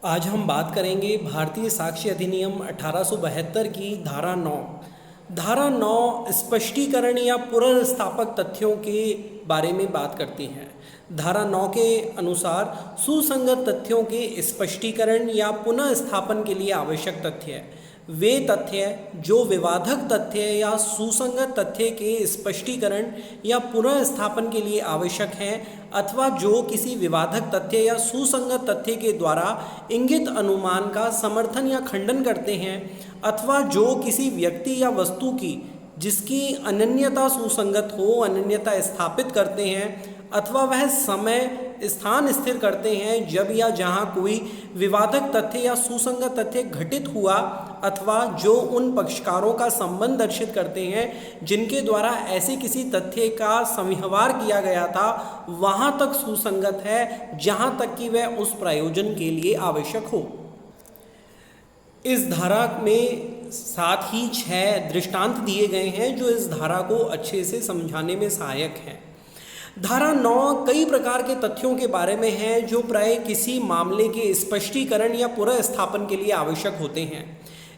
आज हम बात करेंगे भारतीय साक्ष्य अधिनियम 1872 की धारा 9। धारा 9 स्पष्टीकरण या पुनर्स्थापक तथ्यों के बारे में बात करती है। धारा 9 के अनुसार सुसंगत तथ्यों के स्पष्टीकरण या पुनः स्थापन के लिए आवश्यक तथ्य वे तथ्य जो विवादक तथ्य या सुसंगत तथ्य के स्पष्टीकरण या पुनः स्थापन के लिए आवश्यक हैं अथवा जो किसी विवादक तथ्य या सुसंगत तथ्य के द्वारा इंगित अनुमान का समर्थन या खंडन करते हैं अथवा जो किसी व्यक्ति या वस्तु की जिसकी अनन्यता सुसंगत हो अनन्यता स्थापित करते हैं अथवा वह समय स्थान स्थिर करते हैं जब या जहां कोई विवादक तथ्य या सुसंगत तथ्य घटित हुआ अथवा जो उन पक्षकारों का संबंध दर्शित करते हैं जिनके द्वारा ऐसे किसी तथ्य का संव्यवहार किया गया था वहां तक सुसंगत है जहां तक कि वह उस प्रयोजन के लिए आवश्यक हो। इस धारा में साथ ही 6 दृष्टांत दिए गए हैं जो इस धारा को अच्छे से समझाने में सहायक हैं। धारा 9 कई प्रकार के तथ्यों के बारे में है जो प्राय किसी मामले के स्पष्टीकरण या पुनर्स्थापन के लिए आवश्यक होते हैं।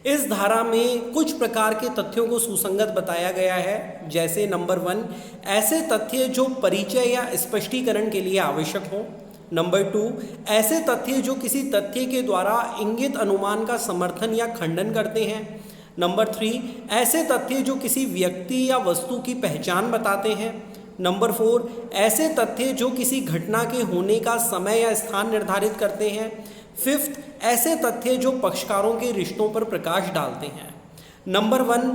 इस धारा में कुछ प्रकार के तथ्यों को सुसंगत बताया गया है, जैसे नंबर 1 ऐसे तथ्य जो परिचय या स्पष्टीकरण के लिए आवश्यक हो। नंबर 2 ऐसे तथ्य जो किसी तथ्य के द्वारा इंगित अनुमान का समर्थन या खंडन करते हैं। नंबर 3 ऐसे तथ्य जो किसी व्यक्ति या वस्तु की पहचान बताते हैं। नंबर 4 ऐसे तथ्य जो किसी घटना के होने का समय या स्थान निर्धारित करते हैं। 5th ऐसे तथ्य जो पक्षकारों के रिश्तों पर प्रकाश डालते हैं। नंबर 1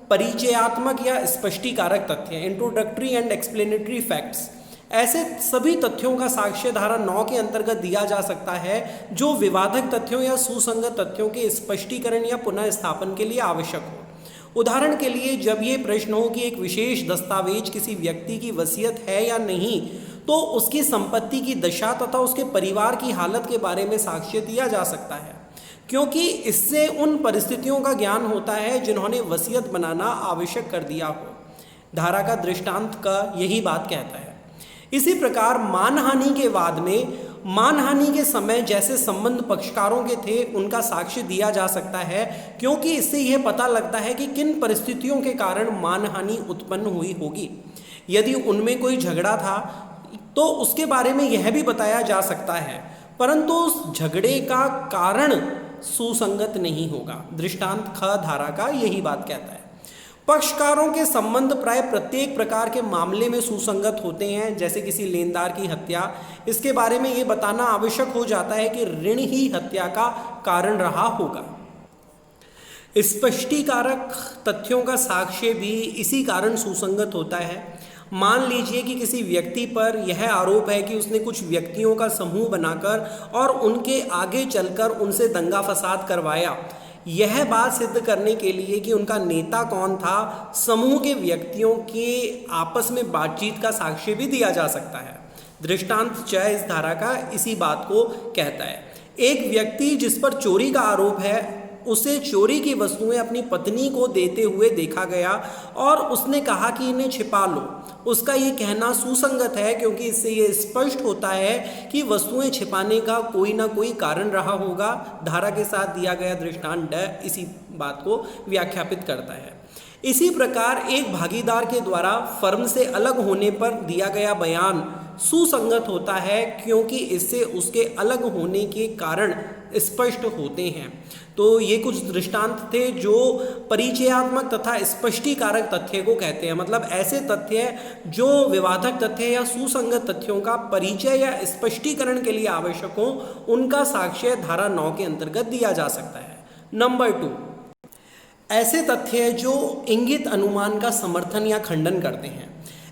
परिचयात्मक या स्पष्टीकारक तथ्य इंट्रोडक्टरी एंड एक्सप्लेनेटरी फैक्ट्स। ऐसे सभी तथ्यों का साक्ष्य धारा 9 के अंतर्गत दिया जा सकता है जो विवादक तथ्यों या सुसंगत तथ्यों के स्पष्टीकरण या पुनः स्थापन के लिए आवश्यक हो। उदाहरण के लिए जब ये प्रश्न हो कि एक विशेष दस्तावेज किसी व्यक्ति की वसीयत है या नहीं तो उसकी संपत्ति की दशा तथा उसके परिवार की हालत के बारे में साक्ष्य दिया जा सकता है, क्योंकि इससे उन परिस्थितियों का ज्ञान होता है जिन्होंने वसीयत बनाना आवश्यक कर दिया हो। धारा का दृष्टांत का यही बात कहता है। इसी प्रकार मानहानि के वाद में मानहानि के समय जैसे संबंध पक्षकारों के थे उनका साक्ष्य दिया जा सकता है, क्योंकि इससे यह पता लगता है कि किन परिस्थितियों के कारण मानहानि उत्पन्न हुई होगी। यदि उनमें कोई झगड़ा था तो उसके बारे में यह भी बताया जा सकता है, परंतु उस झगड़े का कारण सुसंगत नहीं होगा। दृष्टांत ख धारा का यही बात कहता है। पक्षकारों के संबंध प्राय प्रत्येक प्रकार के मामले में सुसंगत होते हैं, जैसे किसी लेनदार की हत्या। इसके बारे में ये बताना आवश्यक हो जाता है कि ऋण ही हत्या का कारण रहा होगा। स्पष्टीकारक तथ्यों का साक्ष्य भी इसी कारण सुसंगत होता है। मान लीजिए कि किसी व्यक्ति पर यह आरोप है कि उसने कुछ व्यक्तियों का समूह बनाकर और उनके आगे चलकर उनसे दंगा फसाद करवाया। यह बात सिद्ध करने के लिए कि उनका नेता कौन था, समूह के व्यक्तियों के आपस में बातचीत का साक्ष्य भी दिया जा सकता है। दृष्टांत 6 इस धारा का इसी बात को कहता है। एक व्यक्ति जिस पर चोरी का आरोप है उसे चोरी की वस्तुएं अपनी पत्नी को देते हुए देखा गया और उसने कहा कि इन्हें छिपा लो। उसका ये कहना सुसंगत है, क्योंकि इससे ये स्पष्ट होता है कि वस्तुएं छिपाने का कोई ना कोई कारण रहा होगा। धारा के साथ दिया गया दृष्टांत ड इसी बात को व्याख्यापित करता है। इसी प्रकार एक भागीदार के द्वारा फर्म से अलग होने पर दिया गया बयान सुसंगत होता है, क्योंकि इससे उसके अलग होने के कारण स्पष्ट होते हैं। तो ये कुछ दृष्टांत थे जो परिचयात्मक तथा स्पष्टीकारक तथ्य को कहते हैं, मतलब ऐसे तथ्य जो विवादक तथ्य या सुसंगत तथ्यों का परिचय या स्पष्टीकरण के लिए आवश्यक हो, उनका साक्ष्य धारा 9 के अंतर्गत दिया जा सकता है। नंबर 2 ऐसे तथ्य जो इंगित अनुमान का समर्थन या खंडन करते हैं।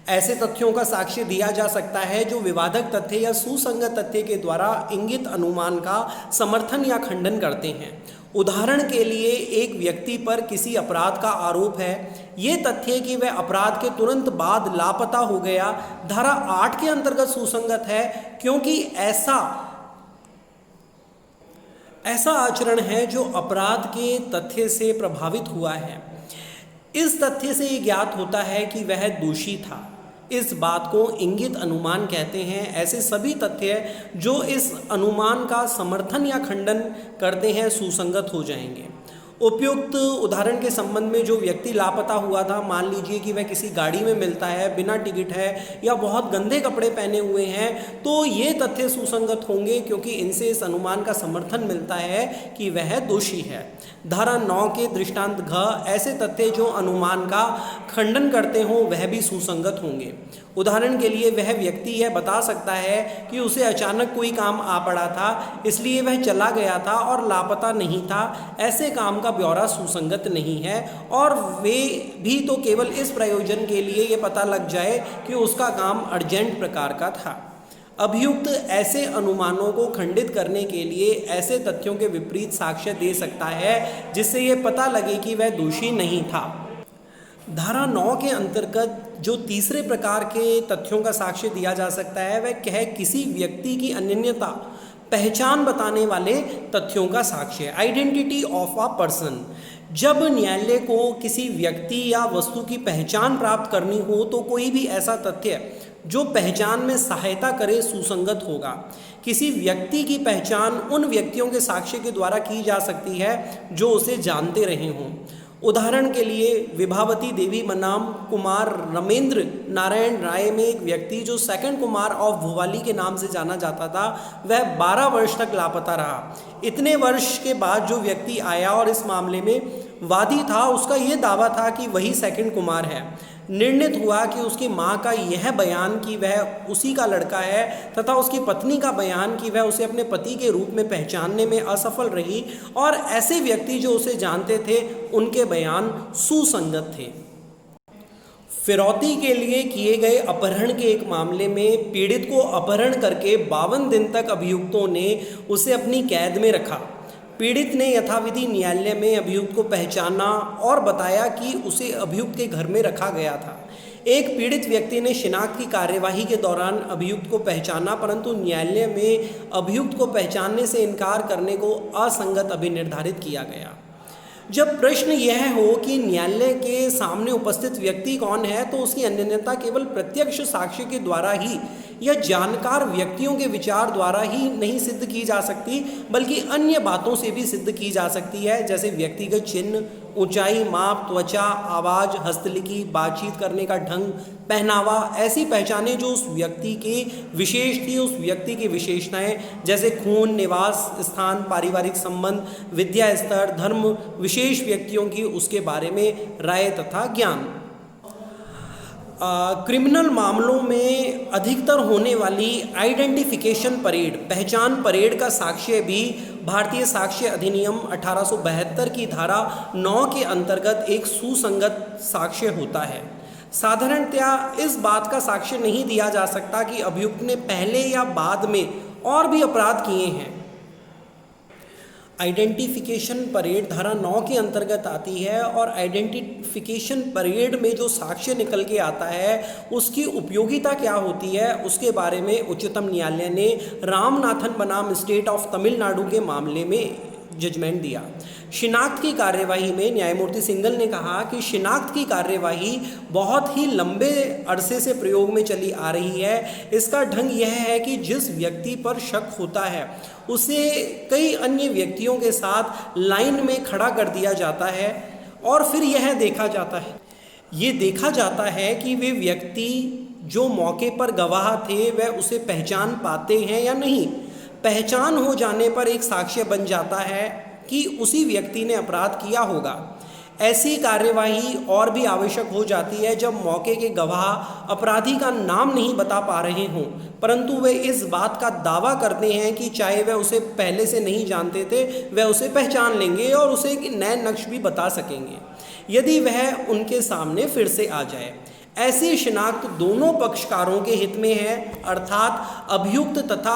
ऐसे तथ्यों का साक्ष्य दिया जा सकता है जो विवादक तथ्य या सुसंगत तथ्य के द्वारा इंगित अनुमान का समर्थन या खंडन करते हैं। उदाहरण के लिए एक व्यक्ति पर किसी अपराध का आरोप है। ये तथ्य कि वह अपराध के तुरंत बाद लापता हो गया धारा 8 के अंतर्गत सुसंगत है, क्योंकि ऐसा आचरण है जो अपराध के तथ्य से प्रभावित हुआ है। इस तथ्य से ये ज्ञात होता है कि वह दोषी था। इस बात को इंगित अनुमान कहते हैं। ऐसे सभी तथ्य जो इस अनुमान का समर्थन या खंडन करते हैं सुसंगत हो जाएंगे। उपयुक्त उदाहरण के संबंध में जो व्यक्ति लापता हुआ था, मान लीजिए कि वह किसी गाड़ी में मिलता है, बिना टिकट है या बहुत गंदे कपड़े पहने हुए हैं, तो ये तथ्य सुसंगत होंगे क्योंकि इनसे इस अनुमान का समर्थन मिलता है कि वह दोषी है। धारा 9 के दृष्टांत घ ऐसे तथ्य जो अनुमान का खंडन करते हों वह भी सुसंगत होंगे। उदाहरण के लिए वह व्यक्ति यह बता सकता है कि उसे अचानक कोई काम आ पड़ा था, इसलिए वह चला गया था और लापता नहीं था। ऐसे काम का ब्यौरा सुसंगत नहीं है और वे भी तो केवल इस प्रयोजन के लिए ये पता लग जाए कि उसका काम अर्जेंट प्रकार का था। अभियुक्त ऐसे अनुमानों को खंडित करने के लिए ऐसे तथ्यों के विपरीत साक्ष्य दे सकता है जिससे ये पता लगे कि वह दोषी नहीं था। धारा 9 के अंतर्गत जो तीसरे प्रकार के तथ्यों का साक्ष्य दिया जा सकता है वह है किसी व्यक्ति की अनन्यता, पहचान बताने वाले तथ्यों का साक्ष्य, आइडेंटिटी ऑफ अ पर्सन। जब न्यायालय को किसी व्यक्ति या वस्तु की पहचान प्राप्त करनी हो तो कोई भी ऐसा तथ्य जो पहचान में सहायता करे सुसंगत होगा। किसी व्यक्ति की पहचान उन व्यक्तियों के साक्ष्य के द्वारा की जा सकती है जो उसे जानते रहे हों। उदाहरण के लिए विभावती देवी बनाम कुमार रमेंद्र नारायण राय में एक व्यक्ति जो सेकंड कुमार ऑफ भोवाली के नाम से जाना जाता था, वह 12 वर्ष तक लापता रहा। इतने वर्ष के बाद जो व्यक्ति आया और इस मामले में वादी था, उसका ये दावा था कि वही सेकंड कुमार है। निर्णित हुआ कि उसकी मां का यह बयान कि वह उसी का लड़का है तथा उसकी पत्नी का बयान कि वह उसे अपने पति के रूप में पहचानने में असफल रही और ऐसे व्यक्ति जो उसे जानते थे उनके बयान सुसंगत थे। फिरौती के लिए किए गए अपहरण के एक मामले में पीड़ित को अपहरण करके 52 दिन तक अभियुक्तों ने उसे अपनी कैद में रखा। पीड़ित ने यथाविधि न्यायालय में अभियुक्त को पहचाना और बताया कि उसे अभियुक्त के घर में रखा गया था। एक पीड़ित व्यक्ति ने शिनाख्त की कार्यवाही के दौरान अभियुक्त को पहचाना, परंतु न्यायालय में अभियुक्त को पहचानने से इनकार करने को असंगत अभिनिर्धारित किया गया। जब प्रश्न यह हो कि न्यायालय के सामने उपस्थित व्यक्ति कौन है, तो उसकी अनन्यता केवल प्रत्यक्ष साक्ष्य के द्वारा ही या जानकार व्यक्तियों के विचार द्वारा ही नहीं सिद्ध की जा सकती, बल्कि अन्य बातों से भी सिद्ध की जा सकती है, जैसे व्यक्तिगत चिन्ह, ऊंचाई, माप, त्वचा, आवाज़, हस्तलिखी, बातचीत करने का ढंग, पहनावा। ऐसी पहचानें जो उस व्यक्ति के विशेष थी, उस व्यक्ति की विशेषताएं जैसे खून, निवास स्थान, पारिवारिक संबंध, विद्या स्तर, धर्म, विशेष व्यक्तियों की उसके बारे में राय तथा ज्ञान। क्रिमिनल मामलों में अधिकतर होने वाली आइडेंटिफिकेशन परेड, पहचान परेड का साक्ष्य भी भारतीय साक्ष्य अधिनियम 1872 की धारा 9 के अंतर्गत एक सुसंगत साक्ष्य होता है। साधारणतया इस बात का साक्ष्य नहीं दिया जा सकता कि अभियुक्त ने पहले या बाद में और भी अपराध किए हैं। आइडेंटिफिकेशन परेड धारा 9 के अंतर्गत आती है और आइडेंटिफिकेशन परेड में जो साक्ष्य निकल के आता है उसकी उपयोगिता क्या होती है, उसके बारे में उच्चतम न्यायालय ने रामनाथन बनाम स्टेट ऑफ तमिलनाडु के मामले में जजमेंट दिया। शिनाख्त की कार्यवाही में न्यायमूर्ति सिंघल ने कहा कि शिनाख्त की कार्यवाही बहुत ही लंबे अरसे से प्रयोग में चली आ रही है। इसका ढंग यह है कि जिस व्यक्ति पर शक होता है उसे कई अन्य व्यक्तियों के साथ लाइन में खड़ा कर दिया जाता है और फिर यह देखा जाता है कि वे व्यक्ति जो मौके पर गवाह थे वह उसे पहचान पाते हैं या नहीं। पहचान हो जाने पर एक साक्ष्य बन जाता है कि उसी व्यक्ति ने अपराध किया होगा। ऐसी कार्यवाही और भी आवश्यक हो जाती है जब मौके के गवाह अपराधी का नाम नहीं बता पा रहे हों, परंतु वे इस बात का दावा करते हैं कि चाहे वह उसे पहले से नहीं जानते थे, वह उसे पहचान लेंगे और उसे एक नए नक्श भी बता सकेंगे यदि वह उनके सामने फिर से आ जाए। ऐसी शिनाख्त दोनों पक्षकारों के हित में है, अर्थात अभियुक्त तथा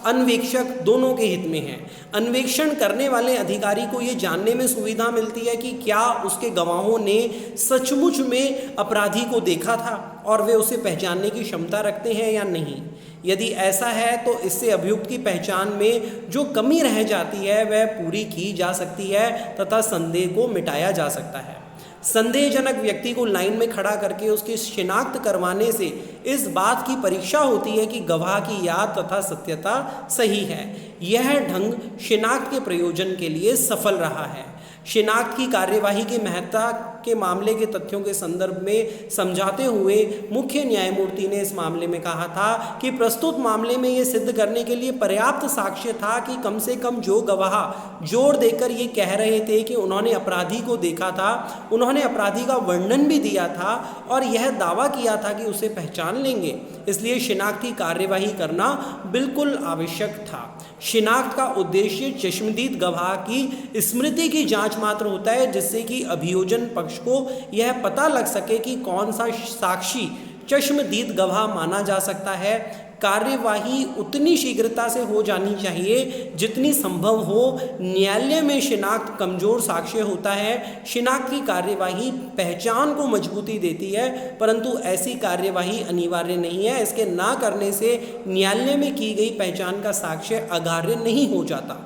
अन्वेक्षक दोनों के हित में है। अन्वेषण करने वाले अधिकारी को ये जानने में सुविधा मिलती है कि क्या उसके गवाहों ने सचमुच में अपराधी को देखा था और वे उसे पहचानने की क्षमता रखते हैं या नहीं। यदि ऐसा है तो इससे अभियुक्त की पहचान में जो कमी रह जाती है वह पूरी की जा सकती है तथा संदेह को मिटाया जा सकता है। संदेहजनक व्यक्ति को लाइन में खड़ा करके उसकी शिनाख्त करवाने से इस बात की परीक्षा होती है कि गवाह की याद तथा सत्यता सही है। यह ढंग शिनाख्त के प्रयोजन के लिए सफल रहा है। शिनाख्त की कार्यवाही की महत्ता के मामले के तथ्यों के संदर्भ में समझाते हुए मुख्य न्यायमूर्ति ने इस मामले में कहा था कि प्रस्तुत मामले में ये सिद्ध करने के लिए पर्याप्त साक्ष्य था कि कम से कम जो गवाह जोर देकर ये कह रहे थे कि उन्होंने अपराधी को देखा था, उन्होंने अपराधी का वर्णन भी दिया था और यह दावा किया था कि उसे पहचान लेंगे। इसलिए शिनाख्त की कार्यवाही करना बिल्कुल आवश्यक था। शिनाख्त का उद्देश्य चश्मदीद गवाह की स्मृति की जांच मात्र होता है, जिससे कि अभियोजन पक्ष को यह पता लग सके कि कौन सा साक्षी चश्मदीद गवाह माना जा सकता है। कार्यवाही उतनी शीघ्रता से हो जानी चाहिए जितनी संभव हो। न्यायालय में शिनाख्त कमजोर साक्ष्य होता है। शिनाख्त की कार्यवाही पहचान को मजबूती देती है, परंतु ऐसी कार्यवाही अनिवार्य नहीं है। इसके ना करने से न्यायालय में की गई पहचान का साक्ष्य अग्राह्य नहीं हो जाता।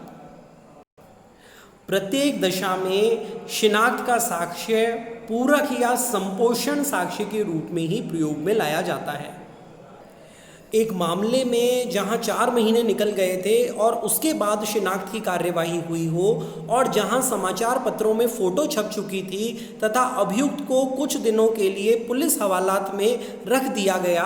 प्रत्येक दशा में शिनाख्त का साक्ष्य पूरक या संपोषण साक्ष्य के रूप में ही प्रयोग में लाया जाता है। एक मामले में जहां 4 महीने निकल गए थे और उसके बाद शिनाख्त की कार्यवाही हुई हो और जहां समाचार पत्रों में फ़ोटो छप चुकी थी तथा अभियुक्त को कुछ दिनों के लिए पुलिस हवालात में रख दिया गया,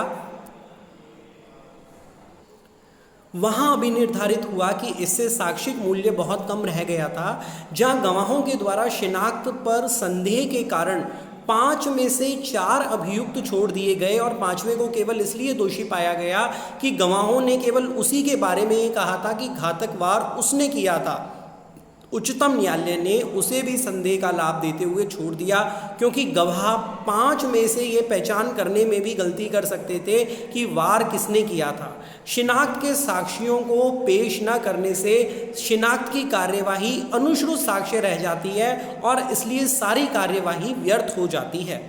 वहाँ अभी निर्धारित हुआ कि इससे साक्षिक मूल्य बहुत कम रह गया था। जहाँ गवाहों के द्वारा शिनाख्त पर संदेह के कारण 5 में से 4 अभियुक्त छोड़ दिए गए और 5वें को केवल इसलिए दोषी पाया गया कि गवाहों ने केवल उसी के बारे में ये कहा था कि घातक वार उसने किया था। उच्चतम न्यायालय ने उसे भी संदेह का लाभ देते हुए छोड़ दिया, क्योंकि गवाह 5 में से ये पहचान करने में भी गलती कर सकते थे कि वार किसने किया था। शिनाख्त के साक्ष्यों को पेश न करने से शिनाख्त की कार्यवाही अनुश्रुत साक्ष्य रह जाती है और इसलिए सारी कार्यवाही व्यर्थ हो जाती है।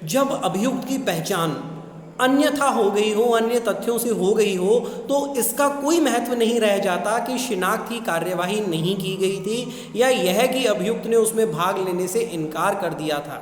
जब अभियुक्त की पहचान अन्यथा हो गई हो, अन्य तथ्यों से हो गई हो, तो इसका कोई महत्व नहीं रह जाता कि शिनाख्त की कार्यवाही नहीं की गई थी या यह कि अभियुक्त ने उसमें भाग लेने से इनकार कर दिया था।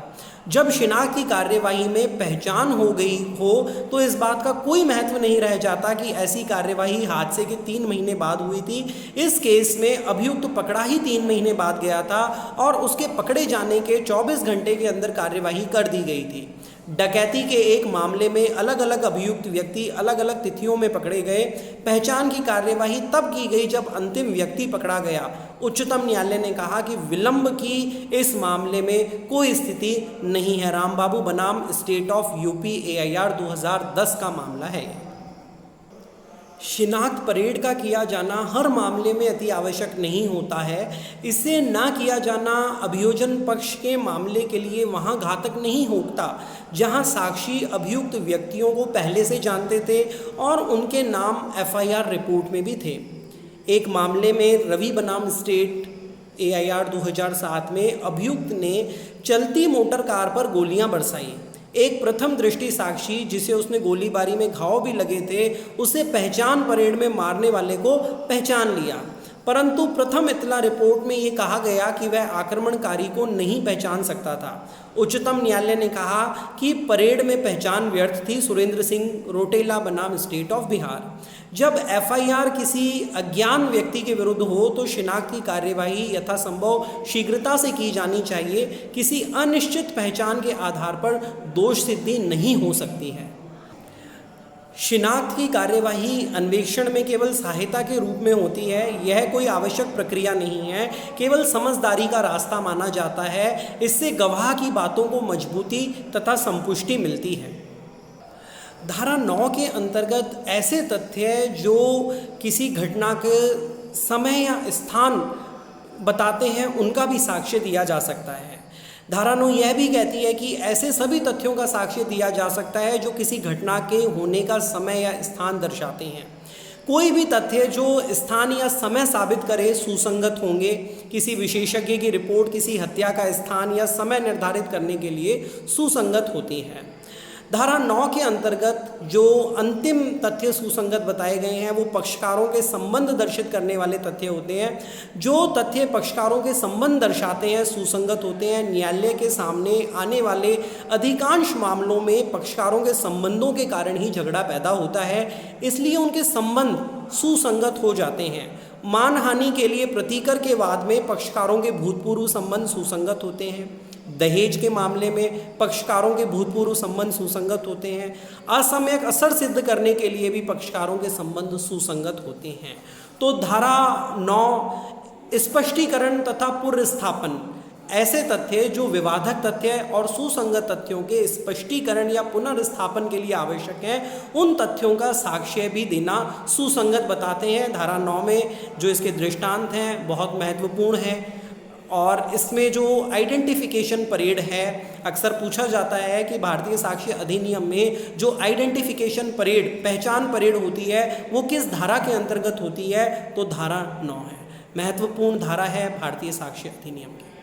जब शिनाख्त की कार्यवाही में पहचान हो गई हो तो इस बात का कोई महत्व नहीं रह जाता कि ऐसी कार्यवाही हादसे के 3 महीने बाद हुई थी। इस केस में अभियुक्त पकड़ा ही 3 महीने बाद गया था और उसके पकड़े जाने के 24 घंटे के अंदर कार्यवाही कर दी गई थी। डकैती के एक मामले में अलग अलग अभियुक्त व्यक्ति अलग अलग तिथियों में पकड़े गए। पहचान की कार्यवाही तब की गई जब अंतिम व्यक्ति पकड़ा गया। उच्चतम न्यायालय ने कहा कि विलंब की इस मामले में कोई स्थिति नहीं है। रामबाबू बनाम स्टेट ऑफ यूपी AIR 2010 का मामला है। शिनाख्त परेड का किया जाना हर मामले में अति आवश्यक नहीं होता है। इसे ना किया जाना अभियोजन पक्ष के मामले के लिए वहाँ घातक नहीं होता जहाँ साक्षी अभियुक्त व्यक्तियों को पहले से जानते थे और उनके नाम FIR रिपोर्ट में भी थे। एक मामले में रवि बनाम स्टेट AIR 2007 में अभियुक्त ने चलती मोटर कार पर गोलियां बरसाई। एक प्रथम दृष्टि साक्षी जिसे उसने गोलीबारी में घाव भी लगे थे, उसे पहचान परेड में मारने वाले को पहचान लिया, परंतु प्रथम इत्तला रिपोर्ट में ये कहा गया कि वह आक्रमणकारी को नहीं पहचान सकता था। उच्चतम न्यायालय ने कहा कि परेड में पहचान व्यर्थ थी। सुरेंद्र सिंह रोटेला बनाम स्टेट ऑफ बिहार। जब FIR किसी अज्ञान व्यक्ति के विरुद्ध हो तो शिनाख्त की कार्यवाही यथासंभव शीघ्रता से की जानी चाहिए। किसी अनिश्चित पहचान के आधार पर दोष सिद्धि नहीं हो सकती है। शिनाख्त की कार्यवाही अन्वेषण में केवल सहायता के रूप में होती है। यह कोई आवश्यक प्रक्रिया नहीं है, केवल समझदारी का रास्ता माना जाता है। इससे गवाह की बातों को मजबूती तथा संपुष्टि मिलती है। धारा 9 के अंतर्गत ऐसे तथ्य जो किसी घटना के समय या स्थान बताते हैं उनका भी साक्ष्य दिया जा सकता है। धारा 9 यह भी कहती है कि ऐसे सभी तथ्यों का साक्ष्य दिया जा सकता है जो किसी घटना के होने का समय या स्थान दर्शाते हैं। कोई भी तथ्य जो स्थान या समय साबित करे सुसंगत होंगे। किसी विशेषज्ञ की रिपोर्ट किसी हत्या का स्थान या समय निर्धारित करने के लिए सुसंगत होती है। धारा 9 के अंतर्गत जो अंतिम तथ्य सुसंगत बताए गए हैं वो पक्षकारों के संबंध दर्शित करने वाले तथ्य होते हैं। जो तथ्य पक्षकारों के संबंध दर्शाते हैं सुसंगत होते हैं। न्यायालय के सामने आने वाले अधिकांश मामलों में पक्षकारों के संबंधों के कारण ही झगड़ा पैदा होता है, इसलिए उनके संबंध सुसंगत हो जाते हैं। मानहानि के लिए प्रतिकर के वाद में पक्षकारों के भूतपूर्व संबंध सुसंगत होते हैं। दहेज के मामले में पक्षकारों के भूतपूर्व संबंध सुसंगत होते हैं। असम्यक असर सिद्ध करने के लिए भी पक्षकारों के संबंध सुसंगत होते हैं। तो धारा 9 स्पष्टीकरण तथा पुनर्स्थापन ऐसे तथ्य जो विवादक तथ्य और सुसंगत तथ्यों के स्पष्टीकरण या पुनर्स्थापन के लिए आवश्यक हैं, उन तथ्यों का साक्ष्य भी देना सुसंगत बताते हैं। धारा 9 में जो इसके दृष्टांत हैं बहुत महत्वपूर्ण है। और इसमें जो आइडेंटिफिकेशन परेड है, अक्सर पूछा जाता है कि भारतीय साक्ष्य अधिनियम में जो आइडेंटिफिकेशन परेड, पहचान परेड होती है, वो किस धारा के अंतर्गत होती है, तो धारा 9 है। महत्वपूर्ण धारा है भारतीय साक्ष्य अधिनियम की।